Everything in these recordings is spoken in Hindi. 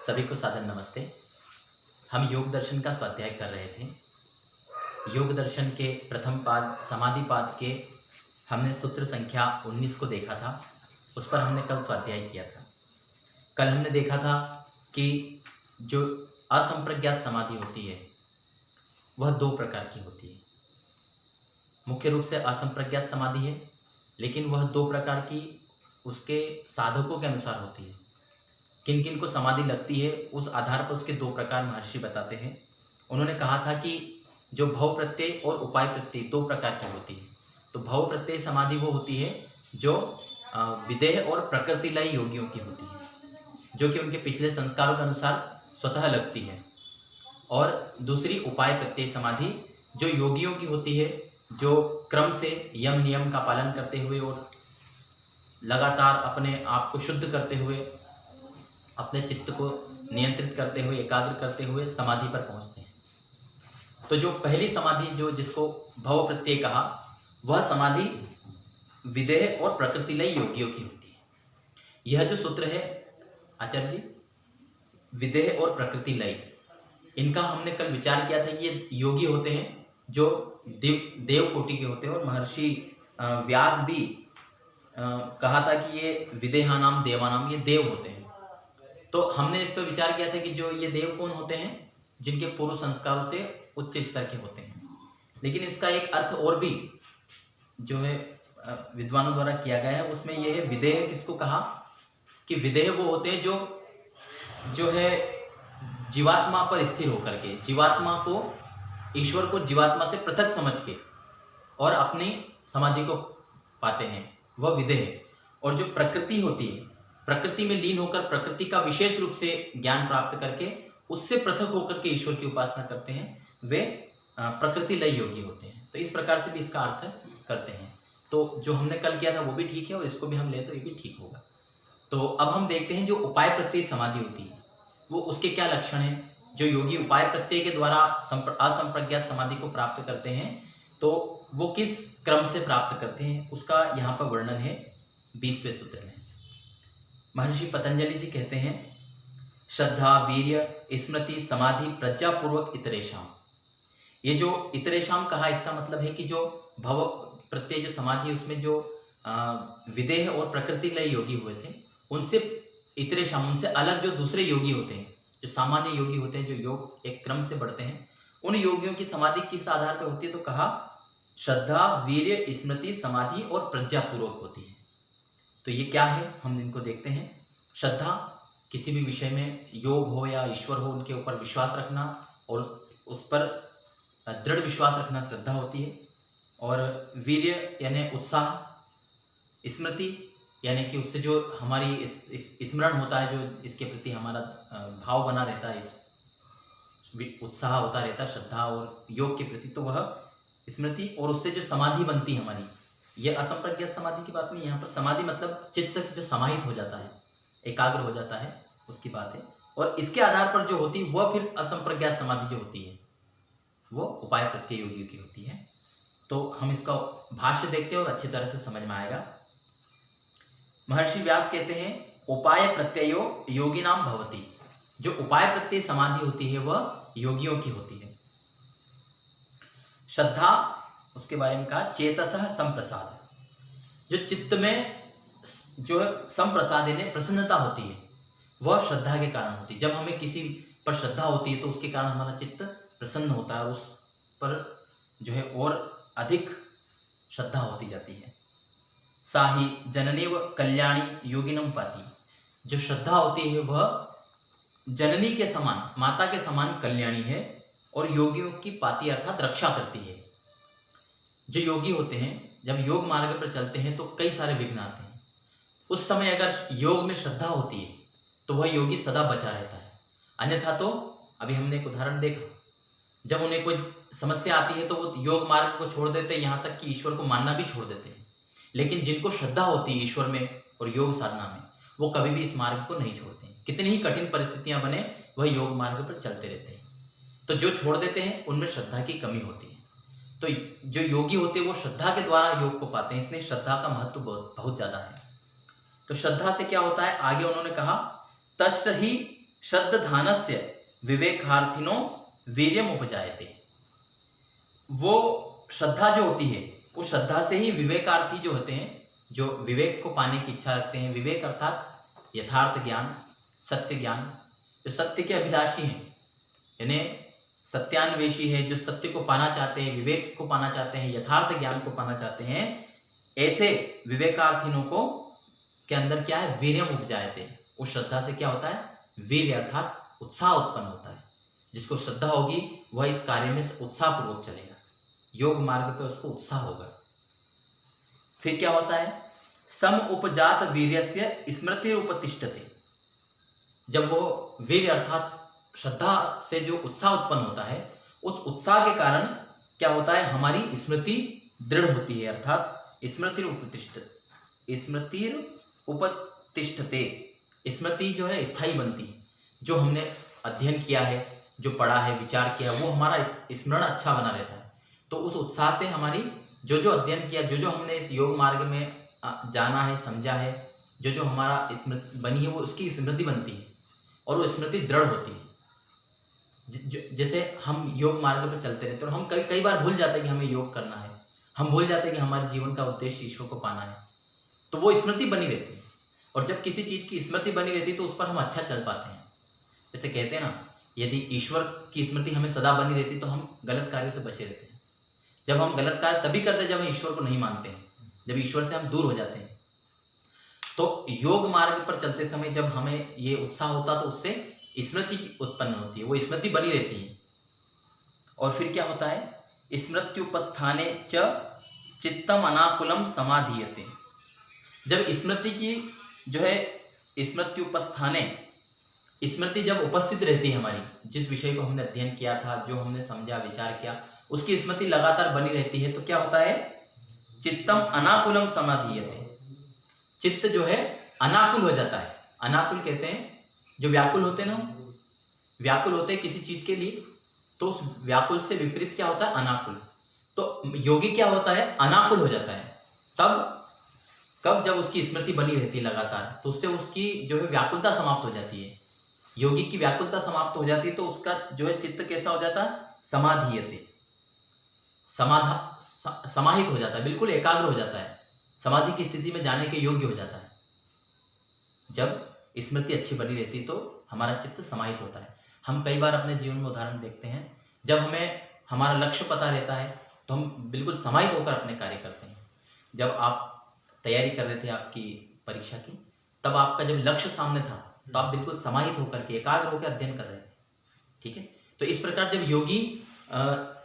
सभी को सादर नमस्ते। हम योग दर्शन का स्वाध्याय कर रहे थे। योग दर्शन के प्रथम पाद समाधि पाद के हमने सूत्र संख्या 19 को देखा था। उस पर हमने कल स्वाध्याय किया था। कल हमने देखा था कि जो असंप्रज्ञात समाधि होती है वह दो प्रकार की होती है। मुख्य रूप से असंप्रज्ञात समाधि है, लेकिन वह दो प्रकार की उसके साधकों के अनुसार होती है। किन किन को समाधि लगती है उस आधार पर उसके दो प्रकार महर्षि बताते हैं। उन्होंने कहा था कि जो भव प्रत्यय और उपाय प्रत्यय दो प्रकार की होती है। तो भव प्रत्यय समाधि वो होती है जो विदेह और प्रकृति लय योगियों की होती है, जो कि उनके पिछले संस्कारों के अनुसार स्वतः लगती है। और दूसरी उपाय प्रत्यय समाधि जो योगियों की होती है, जो क्रम से यम नियम का पालन करते हुए और लगातार अपने आप को शुद्ध करते हुए, अपने चित्त को नियंत्रित करते हुए, एकाग्र करते हुए समाधि पर पहुंचते हैं। तो जो पहली समाधि जो जिसको भव प्रत्यय कहा, वह समाधि विदेह और प्रकृति लय योगियों की होती है। यह जो सूत्र है आचार्य जी, विदेह और प्रकृति लय, इनका हमने कल विचार किया था कि ये योगी होते हैं जो देव कोटि के होते हैं। और महर्षि व्यास भी कहा था कि ये विदेहानाम देवानाम, ये देव होते हैं। तो हमने इस पर विचार किया था कि जो ये देव कौन होते हैं, जिनके पूर्व संस्कारों से उच्च स्तर के होते हैं। लेकिन इसका एक अर्थ और भी जो है विद्वानों द्वारा किया गया है। उसमें यह है विदेह किसको कहा कि विदेह वो होते हैं जो है जीवात्मा पर स्थिर होकर के, जीवात्मा को, ईश्वर को जीवात्मा से पृथक समझ के और अपनी समाधि को पाते हैं, वह विदेह। और जो प्रकृति होती है, प्रकृति में लीन होकर प्रकृति का विशेष रूप से ज्ञान प्राप्त करके उससे पृथक होकर के ईश्वर की उपासना करते हैं, वे प्रकृति लय योगी होते हैं। तो इस प्रकार से भी इसका अर्थ करते हैं। तो जो हमने कल किया था वो भी ठीक है और इसको भी हम ले तो ये भी ठीक होगा। तो अब हम देखते हैं जो उपाय प्रत्यय समाधि होती है वो उसके क्या लक्षण हैं। जो योगी उपाय प्रत्यय के द्वारा असंप्रज्ञात समाधि को प्राप्त करते हैं तो वो किस क्रम से प्राप्त करते हैं, उसका यहाँ पर वर्णन है 20वें सूत्र में। महर्षि पतंजलि जी कहते हैं, श्रद्धा वीर्य स्मृति समाधि प्रज्ञापूर्वक इतरेशम। ये जो इतरेशम कहा, इसका मतलब है कि जो भव प्रत्यय जो समाधि उसमें जो विदेह और प्रकृति लय योगी हुए थे, उनसे इतरेशम, उनसे अलग जो दूसरे योगी होते हैं, जो सामान्य योगी होते हैं, जो योग एक क्रम से बढ़ते हैं, उन योगियों की समाधि किस आधार पर होती है। तो कहा श्रद्धा वीर्य स्मृति समाधि और प्रज्ञापूर्वक होती है। तो ये क्या है, हम इनको देखते हैं। श्रद्धा, किसी भी विषय में योग हो या ईश्वर हो, उनके ऊपर विश्वास रखना और उस पर दृढ़ विश्वास रखना श्रद्धा होती है। और वीर्य यानी उत्साह, स्मृति यानी कि उससे जो हमारी स्मरण होता है, जो इसके प्रति हमारा भाव बना रहता है, इस उत्साह होता रहता है श्रद्धा और योग के प्रति, तो वह स्मृति। और उससे जो समाधि बनती है हमारी, ये असंप्रज्ञात समाधि की बात नहीं, यहाँ पर समाधि मतलब चित्त जो समाहित हो जाता है, एकाग्र हो जाता है, उसकी बात है। और इसके आधार पर जो होती है वह फिर असंप्रज्ञात समाधि जो होती है वो उपाय प्रत्यय योगियों की होती है। तो हम इसका भाष्य देखते हैं और अच्छी तरह से समझ में आएगा। महर्षि व्यास कहते हैं, उपाय प्रत्ययो योगिनाम भवति। जो उपाय प्रत्यय समाधि होती है वह योगियों की होती है। श्रद्धा, उसके बारे में कहा चेतसः संप्रसाद, जो चित्त में जो संप्रसाद यानी प्रसन्नता होती है वह श्रद्धा के कारण होती है। जब हमें किसी पर श्रद्धा होती है तो उसके कारण हमारा चित्त प्रसन्न होता है और उस पर जो है और अधिक श्रद्धा होती जाती है। साही जननीव कल्याणी योगिनम पाती। जो श्रद्धा होती है वह जननी के समान, माता के समान कल्याणी है और योगियों की पाती अर्थात रक्षा करती है। जो योगी होते हैं जब योग मार्ग पर चलते हैं तो कई सारे विघ्न आते हैं। उस समय अगर योग में श्रद्धा होती है तो वह योगी सदा बचा रहता है। अन्यथा तो अभी हमने एक उदाहरण देखा, जब उन्हें कोई समस्या आती है तो वो योग मार्ग को छोड़ देते हैं, यहाँ तक कि ईश्वर को मानना भी छोड़ देते हैं। लेकिन जिनको श्रद्धा होती है ईश्वर में और योग साधना में, वो कभी भी इस मार्ग को नहीं छोड़ते हैं। कितनी ही कठिन परिस्थितियां बने वह योग मार्ग पर चलते रहते हैं। तो जो छोड़ देते हैं उनमें श्रद्धा की कमी होती है। तो जो योगी होते हैं वो श्रद्धा के द्वारा योग को पाते हैं, इसलिए श्रद्धा का महत्व बहुत ज़्यादा है। तो श्रद्धा से क्या होता है, आगे उन्होंने कहा तस्य ही श्रद्धानस्य विवेकार्थिनो वीर्यम उपजायते। वो श्रद्धा जो होती है, उस श्रद्धा से ही विवेकार्थी जो होते हैं, जो विवेक को पाने की इच्छा रखते हैं, विवेक अर्थात यथार्थ ज्ञान, सत्य ज्ञान, जो सत्य के अभिलाषी हैं, यानी सत्यान्वेषी है, जो सत्य को पाना चाहते हैं, विवेक को पाना चाहते हैं, यथार्थ ज्ञान को पाना चाहते हैं, ऐसे विवेकार्थिनों को के अंदर क्या है, वीर्यम उपजायते। उस श्रद्धा से क्या होता है, वीर्य अर्थात उत्साह उत्पन्न होता है। जिसको श्रद्धा होगी वह इस कार्य में उत्साहपूर्वक चलेगा, योग मार्ग पे उसको उत्साह होगा। फिर क्या होता है, सम उपजात वीर्यस्य स्मृति उपतिष्ठते। जब वो वीर्य अर्थात श्रद्धा से जो उत्साह उत्पन्न होता है, उस उत्साह के कारण क्या होता है, हमारी स्मृति दृढ़ होती है, अर्थात स्मृति उपतिष्ठते। स्मृति जो है स्थायी बनती है। जो हमने अध्ययन किया है, जो पढ़ा है, विचार किया है, वो हमारा स्मरण अच्छा बना रहता है। तो उस उत्साह से हमारी जो अध्ययन किया, जो हमने इस योग मार्ग में जाना है, समझा है, जो हमारा स्मृति बनी है, वो उसकी स्मृति बनती है और वो स्मृति दृढ़ होती है। जैसे हम योग मार्ग पर चलते रहते हैं और हम कई बार भूल जाते हैं कि हमें योग करना है, हम भूल जाते हैं कि हमारे जीवन का उद्देश्य ईश्वर को पाना है, तो वो स्मृति बनी रहती है। और जब किसी चीज़ की स्मृति बनी रहती है तो उस पर हम अच्छा चल पाते हैं। जैसे कहते हैं ना, यदि ईश्वर की स्मृति हमें सदा बनी रहती तो हम गलत कार्यों से बचे रहते हैं। जब हम गलत कार्य तभी करते हैं जब हम ईश्वर को नहीं मानते हैं, जब ईश्वर से हम दूर हो जाते हैं। तो योग मार्ग पर चलते समय जब हमें ये उत्साह होता तो उससे स्मृति की उत्पन्न होती है, वो स्मृति बनी रहती है। और फिर क्या होता है, स्मृत्युपस्थाने च चित्तम अनाकुलम समाधीयते। जब स्मृति की जो है स्मृत्युपस्थाने, स्मृति जब उपस्थित रहती है हमारी, जिस विषय को हमने अध्ययन किया था, जो हमने समझा विचार किया, उसकी स्मृति लगातार बनी रहती है, तो क्या होता है, चित्तम अनाकुलम समाधीयते। चित्त जो है अनाकुल हो जाता है। अनाकुल कहते हैं जो व्याकुल होते हैं ना, व्याकुल होते हैं किसी चीज के लिए, तो उस व्याकुल से विपरीत क्या होता है, अनाकुल। तो योगी क्या होता है, अनाकुल हो जाता है। तब कब, जब उसकी स्मृति बनी रहती है लगातार, तो उससे उसकी जो है व्याकुलता समाप्त हो जाती है। योगी की व्याकुलता समाप्त हो जाती है तो उसका जो है चित्त कैसा हो जाता है, समाधीयते, समाहित हो जाता है, बिल्कुल एकाग्र हो जाता है, समाधि की स्थिति में जाने के योग्य हो जाता है। जब स्मृति अच्छी बनी रहती तो हमारा चित्त समाहित होता है। हम कई बार अपने जीवन में उदाहरण देखते हैं, जब हमें हमारा लक्ष्य पता रहता है तो हम बिल्कुल समाहित होकर अपने कार्य करते हैं। जब आप तैयारी कर रहे थे आपकी परीक्षा की, तब आपका जब लक्ष्य सामने था तो आप बिल्कुल समाहित होकर के, एकाग्र होकर अध्ययन कर रहे थे। ठीक है, तो इस प्रकार जब योगी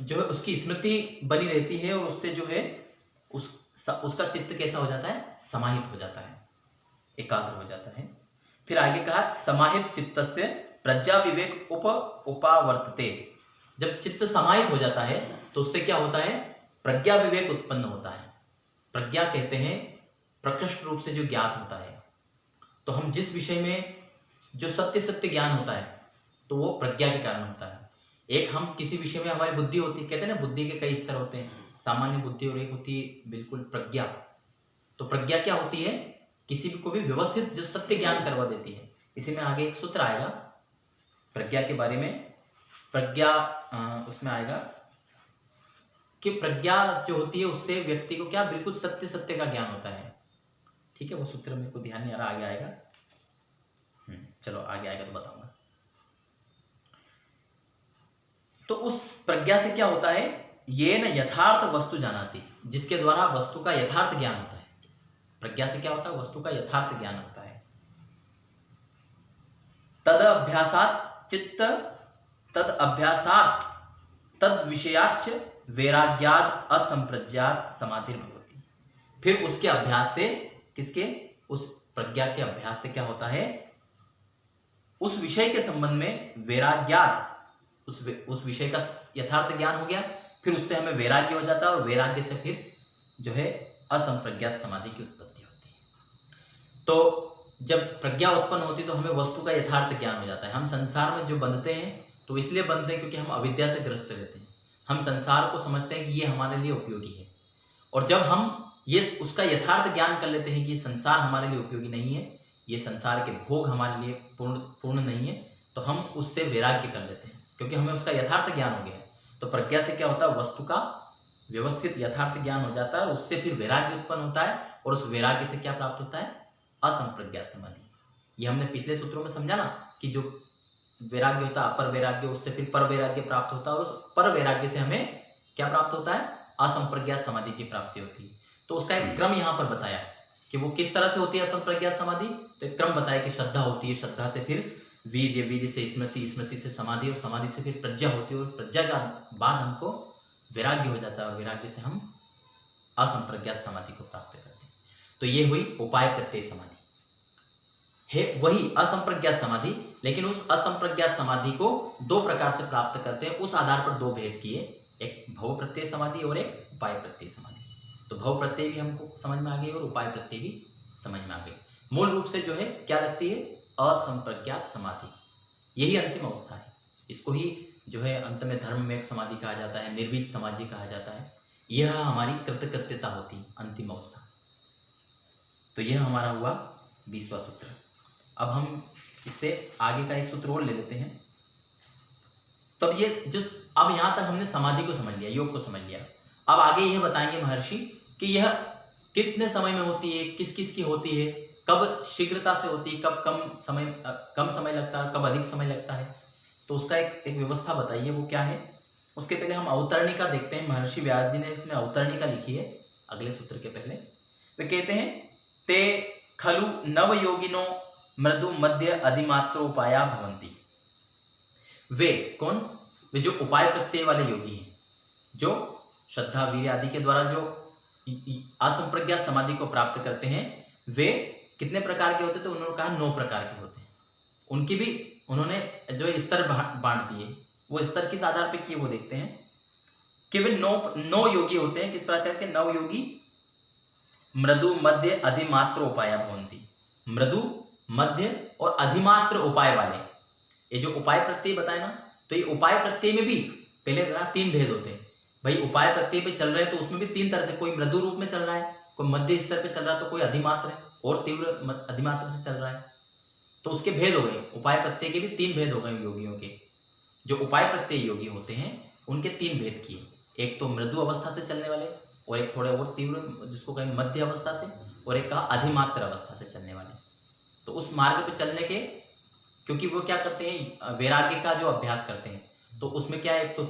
जो है उसकी स्मृति बनी रहती है और उससे जो है उसका चित्त कैसा हो जाता है, समाहित हो जाता है, एकाग्र हो जाता है। फिर आगे कहा, समाहित चित्तस्य प्रज्ञा विवेक उपावर्तते। जब चित्त समाहित हो जाता है तो उससे क्या होता है, प्रज्ञा विवेक उत्पन्न होता है। प्रज्ञा कहते हैं प्रकृष्ट रूप से जो ज्ञात होता है। तो हम जिस विषय में जो सत्य ज्ञान होता है तो वो प्रज्ञा के कारण होता है। एक हम किसी विषय में हमारी बुद्धि होती है, कहते हैं ना बुद्धि के कई स्तर होते हैं, सामान्य बुद्धि और एक होती है बिल्कुल प्रज्ञा। तो प्रज्ञा क्या होती है, किसी को भी व्यवस्थित जो सत्य ज्ञान करवा देती है। इसी में आगे एक सूत्र आएगा प्रज्ञा के बारे में। प्रज्ञा उसमें आएगा कि प्रज्ञा जो होती है उससे व्यक्ति को क्या बिल्कुल सत्य का ज्ञान होता है। ठीक है, वो सूत्र मेरे को ध्यान नहीं आ रहा, आगे आएगा। चलो आगे आएगा तो बताऊंगा। तो उस प्रज्ञा से क्या होता है, ये न यथार्थ वस्तु जानाती, जिसके द्वारा वस्तु का यथार्थ ज्ञान होता है। प्रज्ञा से क्या होता है, वस्तु का यथार्थ ज्ञान होता है। तद अभ्यासात तद विषयाच वैराग्याद असंप्रज्ञात समाधि भवति। फिर उसके अभ्यास से, किसके, उस प्रज्ञा के अभ्यास से क्या होता है, उस विषय के संबंध में वैराग्याद, उस विषय का यथार्थ ज्ञान हो गया, फिर उससे हमें वैराग्य हो जाता है और वैराग्य से फिर जो है असंप्रज्ञात समाधि की उत्पत्ति होती है। तो जब प्रज्ञा उत्पन्न होती है तो हमें वस्तु का यथार्थ ज्ञान हो जाता है। हम संसार में जो बंधते हैं तो इसलिए बंधते हैं क्योंकि हम अविद्या से ग्रस्त रहते हैं। हम संसार को समझते हैं कि ये हमारे लिए उपयोगी है, और जब हम ये उसका यथार्थ ज्ञान कर लेते हैं कि संसार हमारे लिए उपयोगी नहीं है, ये संसार के भोग हमारे लिए पूर्ण नहीं है, तो हम उससे वैराग्य कर लेते हैं, क्योंकि हमें उसका यथार्थ ज्ञान हो गया है। तो प्रज्ञा से क्या होता है, वस्तु का व्यवस्थित यथार्थ ज्ञान हो जाता है, और उससे फिर वैराग्य उत्पन्न होता है, और उस वैराग्य से क्या प्राप्त होता है, असंप्रज्ञात समाधि। ये हमने पिछले सूत्रों में समझा ना कि जो वैराग्य होता है अपर वैराग्य, उससे फिर पर वैराग्य प्राप्त होता है, और उस पर वैराग्य से हमें क्या प्राप्त होता है, असंप्रज्ञात समाधि की प्राप्ति होती है। तो उसका एक क्रम यहाँ पर बताया कि वो किस तरह से होती है असंप्रज्ञात समाधि। तो एक क्रम बताया कि श्रद्धा होती है, श्रद्धा से फिर वीर्य, वीर्य से स्मृति, स्मृति से समाधि, और समाधि से फिर प्रज्ञा होती है, और प्रज्ञा का बाद हमको वैराग्य हो जाता है, और वैराग्य से हम असंप्रज्ञात समाधि को प्राप्त करते हैं। तो ये हुई उपाय प्रत्यय समाधि, है वही असंप्रज्ञात समाधि, लेकिन उस असंप्रज्ञात समाधि को दो प्रकार से प्राप्त करते हैं। उस आधार पर दो भेद किए, एक भव प्रत्यय समाधि और एक उपाय प्रत्यय समाधि। तो भव प्रत्यय भी हमको समझ में आ गई और उपाय प्रत्यय भी समझ में आ गई। मूल रूप से जो है क्या लगती है, असंप्रज्ञात समाधि, यही अंतिम अवस्था है। इसको ही जो है अंत में धर्म में समाधि कहा जाता है, निर्वीज समाधि कहा जाता है। यह हमारी कृतकृत्यता होती है, अंतिम अवस्था। तो यह हमारा हुआ 20वां सूत्र। अब हम इससे आगे का एक सूत्र और ले लेते हैं। तब ये अब यहाँ तक हमने समाधि को समझ लिया, योग को समझ लिया। अब आगे यह बताएंगे महर्षि कि यह कितने समय में होती है, किस किस की होती है, कब शीघ्रता से होती है, कब कम समय लगता है, कब अधिक समय लगता है। तो उसका एक व्यवस्था बताइए, वो क्या है। उसके पहले हम अवतरणिका देखते हैं। महर्षि व्यास जी ने इसमें अवतरणिका लिखी है अगले सूत्र के पहले। वे कहते हैं, ते खलु नव योगिनो मृदु मध्य अधिमात्रोपाया भवंती। वे कौन, वे जो उपाय प्रत्यय वाले योगी हैं, जो श्रद्धा वीर्य आदि के द्वारा जो असंप्रज्ञात समाधि को प्राप्त करते हैं, वे कितने प्रकार के होते हैं। तो उन्होंने कहा 9 प्रकार के होते हैं। उनकी भी उन्होंने जो स्तर बांट दिए, वो स्तर किस आधार पे किए वो देखते हैं कि वे 9 योगी होते हैं। किस प्रकार के 9 योगी, मृदु मध्य अधिमात्र उपाय भवंती। मृदु मध्य और अधिमात्र उपाय वाले, ये जो उपाय प्रत्यय बताए ना, तो ये उपाय प्रत्यय में भी पहले 3 भेद होते हैं भाई। उपाय प्रत्यय पे चल रहे हैं तो उसमें भी 3 तरह से, कोई मृदु रूप में चल रहा है, कोई मध्य स्तर पे चल रहा है, तो कोई अधिमात्र है और तीव्र अधिमात्र से चल रहा है। तो उसके भेद हो गए, उपाय प्रत्यय के भी 3 भेद हो गए योगियों के। जो उपाय प्रत्यय योगी होते हैं उनके 3 भेद किए, एक तो मृदु अवस्था से चलने वाले, और एक थोड़े और तीव्र जिसको कहें मध्य अवस्था से, और एक कहा अधिमात्र अवस्था से चलने वाले। तो उस मार्ग पे चलने के, क्योंकि वो क्या करते हैं, वैराग्य का जो अभ्यास करते हैं, तो उसमें क्या है, एक तो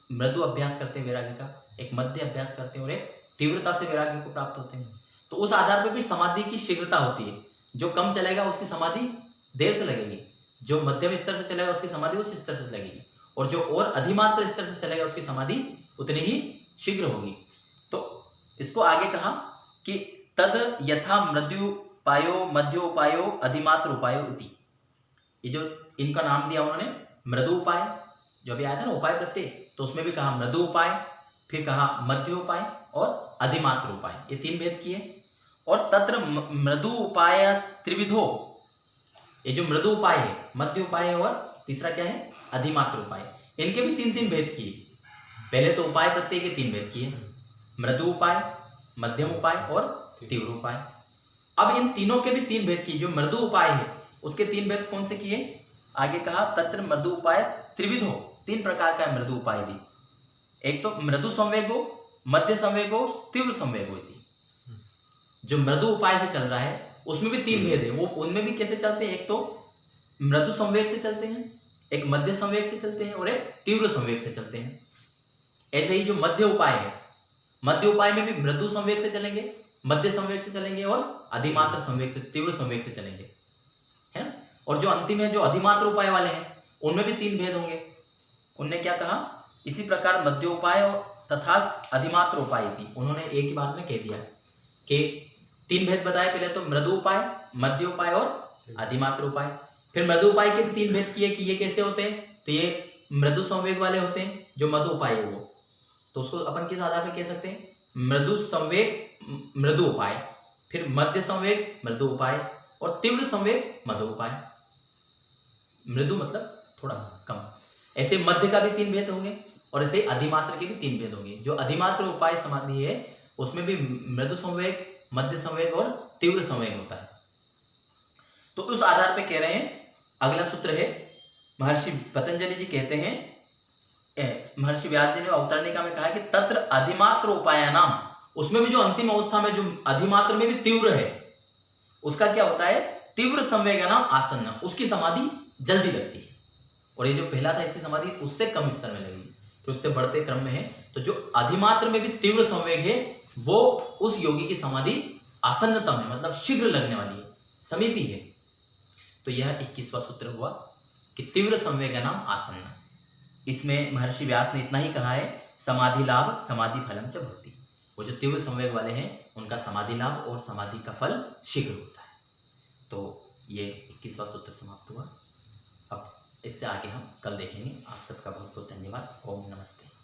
मृदु अभ्यास करते हैं वैराग्य का, एक मध्य अभ्यास करते हैं, और एक तीव्रता से वैराग्य को प्राप्त होते हैं। तो उस आधार पर भी समाधि की शीघ्रता होती है। जो कम चलेगा उसकी समाधि देर से लगेगी, जो मध्यम स्तर से चलेगा उसकी समाधि उस स्तर से लगेगी, और जो और अधिमात्र स्तर से चलेगा उसकी समाधि उतनी ही शीघ्र होगी। तो इसको आगे कहा कि तद यथा मृदुपायो मध्योपायो अधिमात्र उपायो इति। ये जो इनका नाम दिया उन्होंने, मृदु उपाय जो अभी आया था ना उपाय प्रत्यय, तो उसमें भी कहा मृदु उपाय, फिर कहा मध्य उपाय और अधिमात्र उपाय, ये 3 भेद किए। और तत्र मृदु उपाय त्रिविधो, ये जो मृदु उपाय है, मध्य उपाय है, और तीसरा क्या है, अधिमात्र उपाय, इनके भी 3 भेद किए। पहले तो उपाय प्रत्यय के 3 भेद किए, मृदु उपाय, मध्यम उपाय और तीव्र उपाय। अब इन तीनों के भी 3 भेद किए। जो मृदु उपाय है उसके 3 भेद कौन से किए, आगे कहा तत्र मृदु उपाय त्रिविधो, 3 प्रकार का है मृदु उपाय भी। एक तो मृदु संवेगो, मध्य संवेगो, तीव्र संवेगो इति। जो मृदु उपाय से चल रहा है उसमें भी 3 भेद है। वो उनमें भी कैसे चलते हैं, एक तो मृदु संवेग से चलते हैं, एक मध्य संवेग से चलते हैं, और एक तीव्र संवेग से चलते हैं। ऐसे ही जो मध्य उपाय है, मध्य उपाय में भी मृदु संवेग से चलेंगे, मध्य संवेग से चलेंगे, और अधिमात्र संवेग से, तीव्र संवेग से चलेंगे, है ना। और जो अंतिम है, जो अधिमात्र उपाय वाले हैं, उनमें भी 3 भेद होंगे। उनने क्या कहा, इसी प्रकार मध्य उपाय और तथा अधिमात्र उपाय थी। उन्होंने एक ही बात में कह दिया कि 3 भेद बताए, पहले तो मृदु उपाय, मध्य उपाय और अधिमात्र उपाय। फिर मृदु उपाय के भी 3 भेद किए कि ये कैसे होते हैं, तो ये मृदु संवेग वाले होते हैं, जो मधु उपाय है वो, तो उसको अपन किस आधार पर कह सकते हैं, मृदु संवेग मृदु उपाय, फिर मध्य संवेग मृदु उपाय, और तीव्र संवेग मधु उपाय। मृदु मतलब थोड़ा कम। ऐसे मध्य का भी 3 भेद होंगे, और ऐसे अधिमात्र के भी 3 भेद होंगे। जो अधिमात्र उपाय समाधि है उसमें भी मृदु संवेग, मध्य संवेग और तीव्र संवेग होता है। तो उस आधार पे कह रहे हैं, अगला सूत्र है महर्षि पतंजलि जी कहते हैं, महर्षि व्यास जी ने अवतरणिका में कहा है कि तत्र अधिमात्र उपायानाम, उसमें भी जो अंतिम अवस्था में जो अधिमात्र में भी तीव्र है, उसका क्या होता है, तीव्र संवेगानाम आसन्न, उसकी समाधि जल्दी लगती है। और ये जो पहला था इसकी समाधि उससे कम स्तर में लगेगी, तो उससे बढ़ते क्रम में है। तो जो अधिमात्र में भी तीव्र संवेग है वो उस योगी की समाधि आसन्नतम है, मतलब शीघ्र लगने वाली है, समीपी है। तो यह 21वां सूत्र हुआ कि तीव्र संवेगानाम आसन्न। इसमें महर्षि व्यास ने इतना ही कहा है, समाधि लाभ समाधि फलम च भक्ति। वो जो तीव्र संवेग वाले हैं उनका समाधि लाभ और समाधि का फल शीघ्र होता है। तो ये 21वां सूत्र समाप्त हुआ। अब इससे आगे हम कल देखेंगे। आप सबका बहुत बहुत धन्यवाद। ओम नमस्ते।